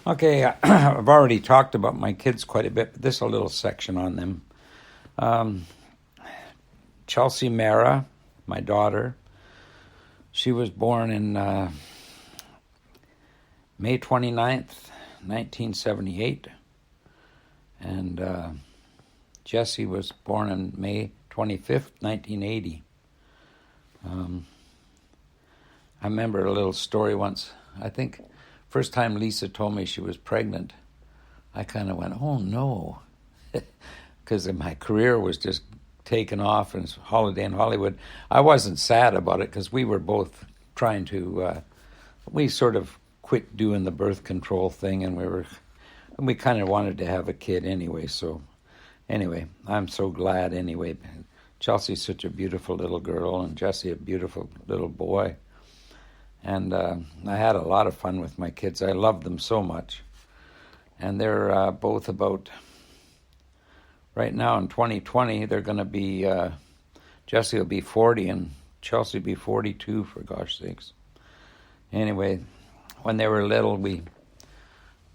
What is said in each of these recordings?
Okay, I've already talked about my kids quite a bit, but this is a little section on them. Chelsea Mara, my daughter, she was born in May 29th, 1978, and Jesse was born on May 25th, 1980. I remember a little story once. I think first time Lisa told me she was pregnant, I kind of went, oh no, because my career was just taken off and holiday in Hollywood. I wasn't sad about it because we were both trying to, we sort of quit doing the birth control thing, and we kind of wanted to have a kid anyway. So anyway, I'm so glad anyway. Chelsea's such a beautiful little girl, and Jesse a beautiful little boy. And I had a lot of fun with my kids. I loved them so much. And they're both about, right now in 2020, they're going to be, Jesse will be 40 and Chelsea will be 42, for gosh sakes. Anyway, when they were little, we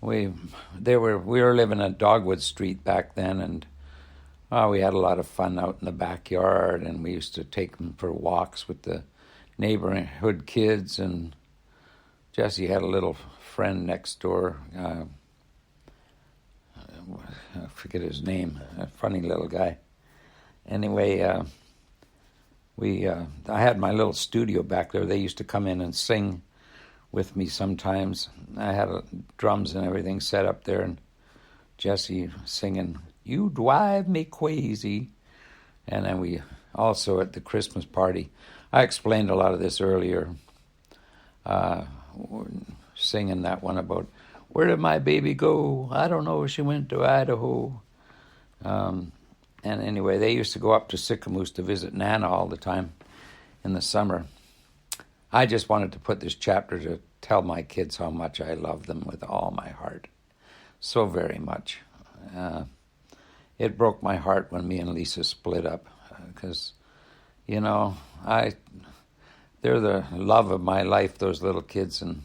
were living at Dogwood Street back then, and we had a lot of fun out in the backyard, and we used to take them for walks with the neighborhood kids, and Jesse had a little friend next door. I forget his name. A funny little guy. Anyway, I had my little studio back there. They used to come in and sing with me sometimes. I had drums and everything set up there, and Jesse singing, "You drive me crazy." And then we also at the Christmas party, I explained a lot of this earlier, singing that one about, "Where did my baby go? I don't know, she went to Idaho." And anyway, they used to go up to Sycamoose to visit Nana all the time in the summer. I just wanted to put this chapter to tell my kids how much I love them with all my heart. So very much. It broke my heart when me and Lisa split up, because, they're the love of my life, those little kids, and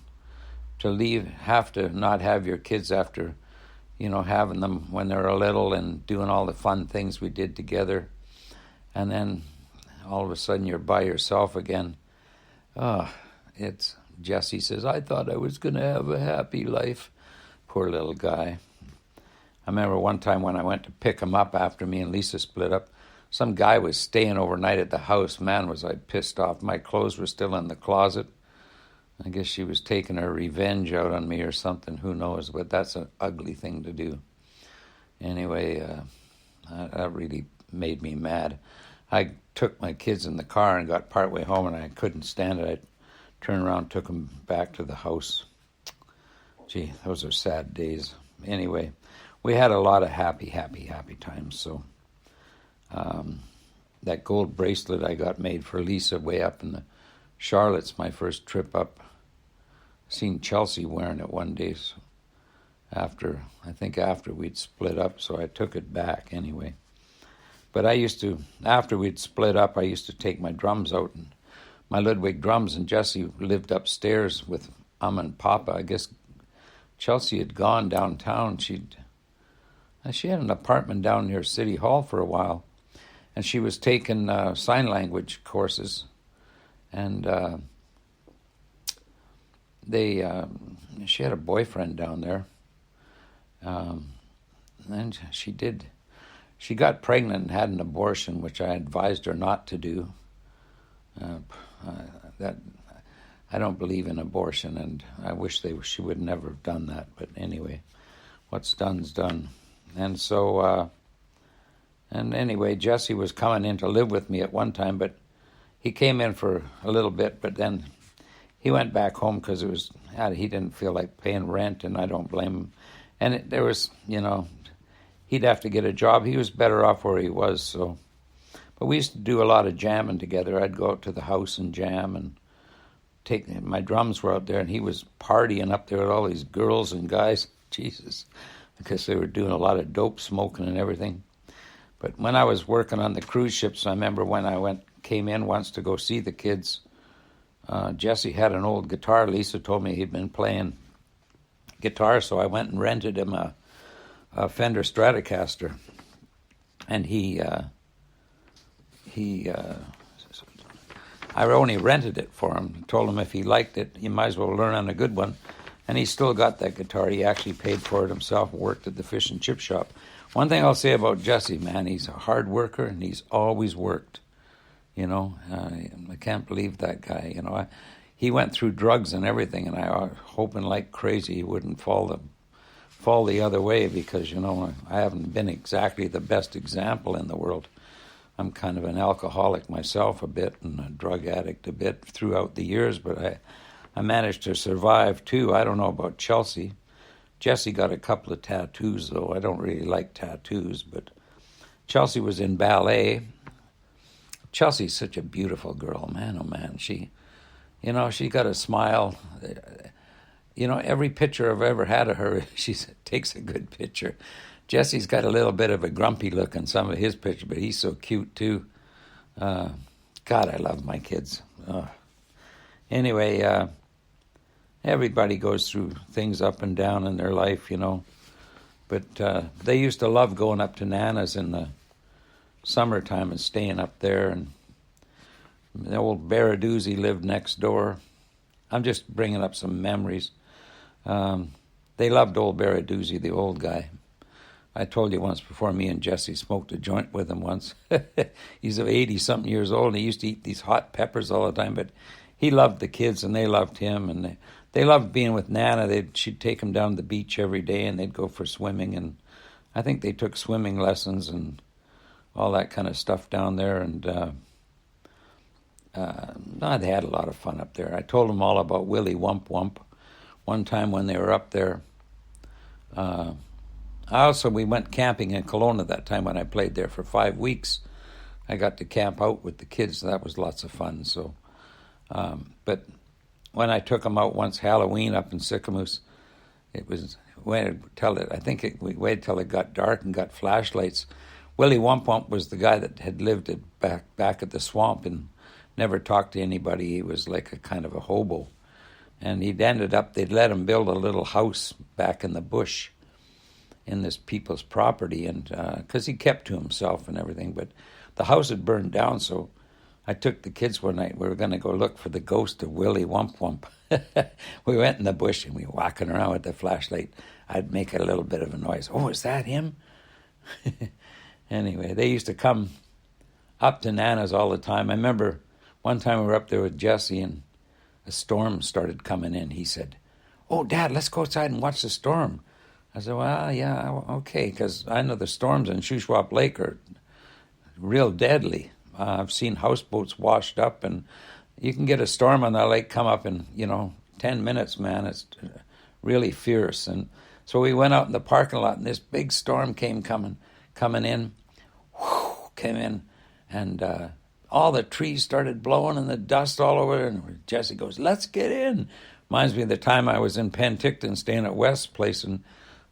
to have to not have your kids after, having them when they were little and doing all the fun things we did together, and then all of a sudden you're by yourself again. Jesse says, "I thought I was going to have a happy life." Poor little guy. I remember one time when I went to pick him up after me and Lisa split up, some guy was staying overnight at the house. Man, was I pissed off. My clothes were still in the closet. I guess she was taking her revenge out on me or something. Who knows? But that's an ugly thing to do. Anyway, that really made me mad. I took my kids in the car and got partway home, and I couldn't stand it. I turned around, took them back to the house. Gee, those are sad days. Anyway, we had a lot of happy times. So that gold bracelet I got made for Lisa way up in the Charlotte's, my first trip up. Seen Chelsea wearing it one day after we'd split up, so I took it back anyway. But after we'd split up, I used to take my drums out, and my Ludwig drums, and Jessie lived upstairs with and Papa. I guess Chelsea had gone downtown. She had an apartment down near City Hall for a while, and she was taking sign language courses, and she had a boyfriend down there, and she got pregnant and had an abortion, which I advised her not to do. That I don't believe in abortion, and I wish she would never have done that. But anyway, what's done's done. And so, and anyway, Jesse was coming in to live with me at one time, but he came in for a little bit, but then he went back home because he didn't feel like paying rent, and I don't blame him. And there was, he'd have to get a job. He was better off where he was, so. But we used to do a lot of jamming together. I'd go out to the house and jam, and my drums were out there, and he was partying up there with all these girls and guys. Jesus, because they were doing a lot of dope smoking and everything. But when I was working on the cruise ships, I remember when I came in once to go see the kids, Jesse had an old guitar. Lisa told me he'd been playing guitar, so I went and rented him a Fender Stratocaster, and I only rented it for him. Told him if he liked it, he might as well learn on a good one. And he still got that guitar. He actually paid for it himself, worked at the fish and chip shop. One thing I'll say about Jesse, man, he's a hard worker, and he's always worked. I can't believe that guy. He went through drugs and everything, and I was hoping like crazy he wouldn't fall the other way, because, I haven't been exactly the best example in the world. I'm kind of an alcoholic myself a bit, and a drug addict a bit throughout the years, but I managed to survive too. I don't know about Chelsea. Jesse got a couple of tattoos, though. I don't really like tattoos, but Chelsea was in ballet. Chelsea's such a beautiful girl, man, oh man. She got a smile. Every picture I've ever had of her, she takes a good picture. Jesse's got a little bit of a grumpy look in some of his pictures, but he's so cute too. God, I love my kids. Anyway, everybody goes through things up and down in their life, But they used to love going up to Nana's in the summertime and staying up there. And the old Baraduzzi lived next door. I'm just bringing up some memories. They loved old Baraduzzi, the old guy. I told you once before, me and Jesse smoked a joint with him once. He's 80-something years old, and he used to eat these hot peppers all the time, but he loved the kids, and they loved him, and they loved being with Nana. She'd take him down to the beach every day, and they'd go for swimming, and I think they took swimming lessons and all that kind of stuff down there, and they had a lot of fun up there. I told them all about Willie Wump Wump one time when they were up there. We went camping in Kelowna that time when I played there for 5 weeks. I got to camp out with the kids, so that was lots of fun. So, but when I took them out once Halloween up in Sycamoose, we waited till it got dark and got flashlights. Willie Wump Wump was the guy that had lived back at the swamp and never talked to anybody. He was like a kind of a hobo. And they'd let him build a little house back in the bush in this people's property, and because he kept to himself and everything. But the house had burned down, so I took the kids one night. We were going to go look for the ghost of Willie Wump Wump. We went in the bush, and we were walking around with the flashlight. I'd make a little bit of a noise. Oh, is that him? Anyway, they used to come up to Nana's all the time. I remember one time we were up there with Jesse, and a storm started coming in. He said, "Oh, Dad, let's go outside and watch the storm." I said, "Well, yeah, okay," because I know the storms in Shuswap Lake are real deadly. I've seen houseboats washed up, and you can get a storm on that lake come up in, 10 minutes, man. It's really fierce. And so we went out in the parking lot, and this big storm coming in, came in, and all the trees started blowing and the dust all over, and Jesse goes, "Let's get in." Reminds me of the time I was in Penticton staying at West's place, and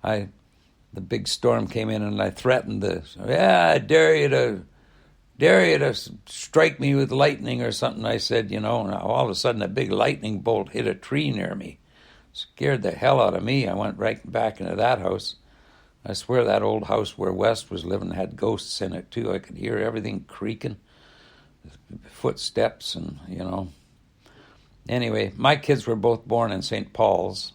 the big storm came in, and I threatened I dare you to strike me with lightning or something. I said, and all of a sudden a big lightning bolt hit a tree near me. Scared the hell out of me. I went right back into that house. I swear that old house where West was living had ghosts in it too. I could hear everything creaking, footsteps, and, Anyway, my kids were both born in St. Paul's.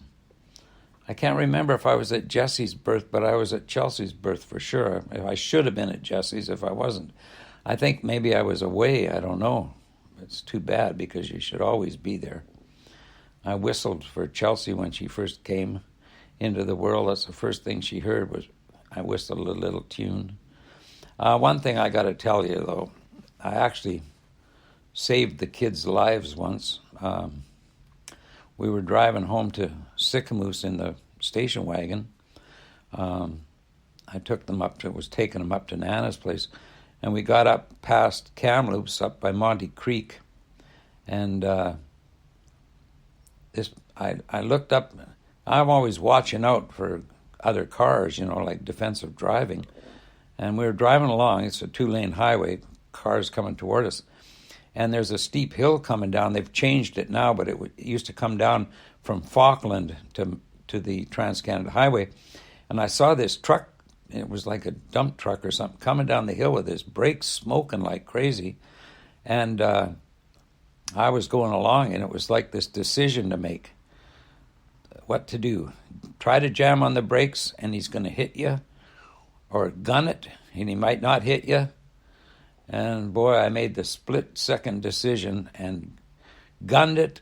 I can't remember if I was at Jesse's birth, but I was at Chelsea's birth for sure. I should have been at Jesse's if I wasn't. I think maybe I was away. I don't know. It's too bad because you should always be there. I whistled for Chelsea when she first came into the world. That's the first thing she heard was I whistled a little tune. One thing I got to tell you, though, I actually saved the kids' lives once. We were driving home to Sycamoose in the station wagon. I took them taking them up to Nana's place, and we got up past Kamloops up by Monty Creek, and I looked up. I'm always watching out for other cars, like defensive driving, and we were driving along. It's a 2-lane highway, cars coming toward us. And there's a steep hill coming down. They've changed it now, but it used to come down from Falkland to to the Trans-Canada Highway, and I saw this truck. It was like a dump truck or something coming down the hill with his brakes smoking like crazy. And I was going along, and it was like this decision to make. What to do? Try to jam on the brakes, and he's going to hit you, or gun it, and he might not hit you. And boy, I made the split-second decision and gunned it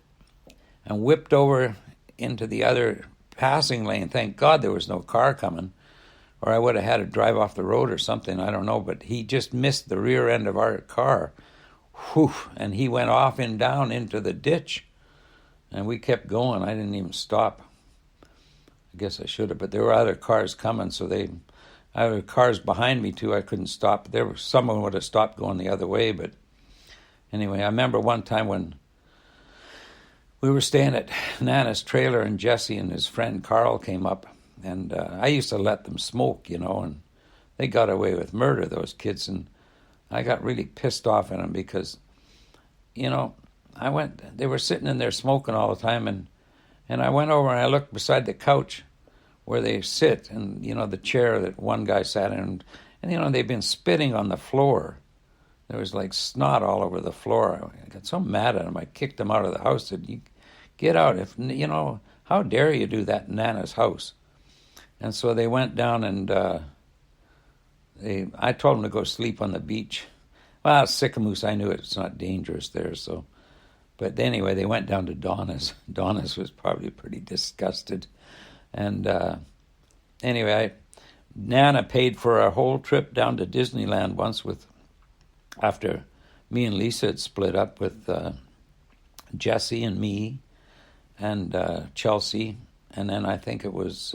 and whipped over into the other passing lane. Thank God there was no car coming, or I would have had to drive off the road or something, I don't know. But he just missed the rear end of our car. Whew, and he went off and down into the ditch. And we kept going. I didn't even stop. I guess I should have, but there were other cars coming, so I had cars behind me too. I couldn't stop. Someone would have stopped going the other way, but anyway, I remember one time when we were staying at Nana's trailer, and Jesse and his friend Carl came up, and I used to let them smoke, and they got away with murder, those kids, and I got really pissed off at them because, they were sitting in there smoking all the time, and I went over and I looked beside the couch where they sit, and, the chair that one guy sat in, and they've been spitting on the floor. There was like snot all over the floor. I got so mad at him, I kicked him out of the house. Said, "You get out! How dare you do that in Nana's house?" And so they went down, and I told them to go sleep on the beach. Well, Sycamoose, I knew it's not dangerous there, so. But anyway, they went down to Donna's. Donna's was probably pretty disgusted. And anyway, Nana paid for our whole trip down to Disneyland once after me and Lisa had split up with Jesse and me and Chelsea. And then I think it was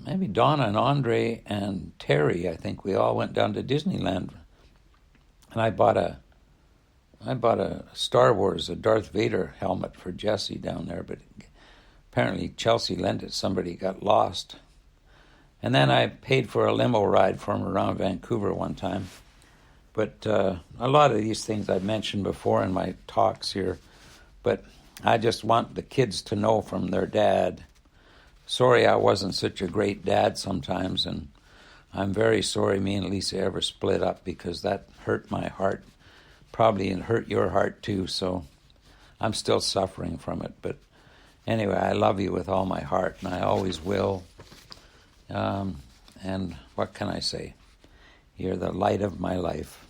maybe Donna and Andre and Terry. I think we all went down to Disneyland. And I bought a Star Wars, a Darth Vader helmet for Jesse down there, but apparently Chelsea lent it. Somebody got lost. And then I paid for a limo ride for him around Vancouver one time. But a lot of these things I've mentioned before in my talks here, but I just want the kids to know from their dad, sorry I wasn't such a great dad sometimes, and I'm very sorry me and Lisa ever split up, because that hurt my heart. Probably it hurt your heart too, so I'm still suffering from it. But anyway, I love you with all my heart, and I always will. And what can I say? You're the light of my life.